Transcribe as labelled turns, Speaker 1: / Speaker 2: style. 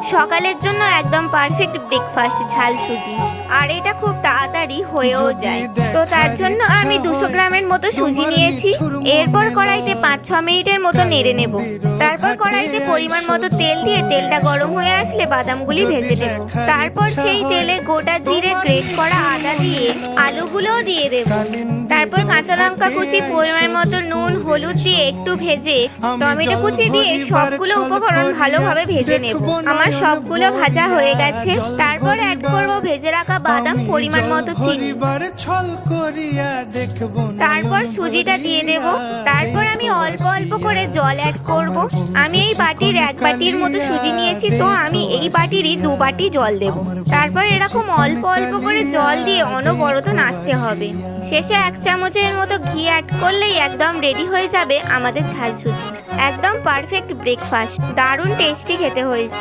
Speaker 1: সকালের জন্য একদম পারফেক্ট ব্রেকফাস্ট ঝাল সুজি। আর এটা খুব তাড়াতাড়ি হয়েও যায়। তো তার জন্য আমি 200 গ্রামের মতো সুজি নিয়েছি। এরপর কড়াইতে 5-6 মিনিটের মতো নেড়ে নেব। তারপর কড়াইতে পরিমাণ মতো তেল দিয়ে তেলটা গরম হয়ে আসলে বাদামগুলি ভেজে নেব। তারপর সেই তেলে গোটা জিরে, গ্রেট করা আদা দিয়ে আলুগুলোও দিয়ে দেব। তারপর কাঁচা লঙ্কা কুচি, পরিমাণ মতো নুন, হলুদ দিয়ে একটু ভেজে টমেটো কুচি দিয়ে সবগুলো উপকরণ ভালোভাবে ভেজে নেব। আমার সবগুলো ভাজা হয়ে গেছে। তারপর অ্যাড করব ভেজে রাখা বাদাম, পরিমাণ মতো চিনি। তারপর সুজিটা দিয়ে দেব। তারপর আমি অল্প অল্প করে জল অ্যাড করব। আমি এই বাটির 1 বাটির মতো সুজি নিয়েছি, তো আমি এই বাটিরই 2 বাটি জল দেব। তারপর এরকম অল্প অল্প করে জল দিয়ে অনবরত নাড়তে হবে। শেষে 1 চামচের মতো ঘি অ্যাড করলেই একদম রেডি হয়ে যাবে আমাদের ঝাল সুজি। একদম পারফেক্ট ব্রেকফাস্ট, দারুণ টেস্টি খেতে হয়েছে।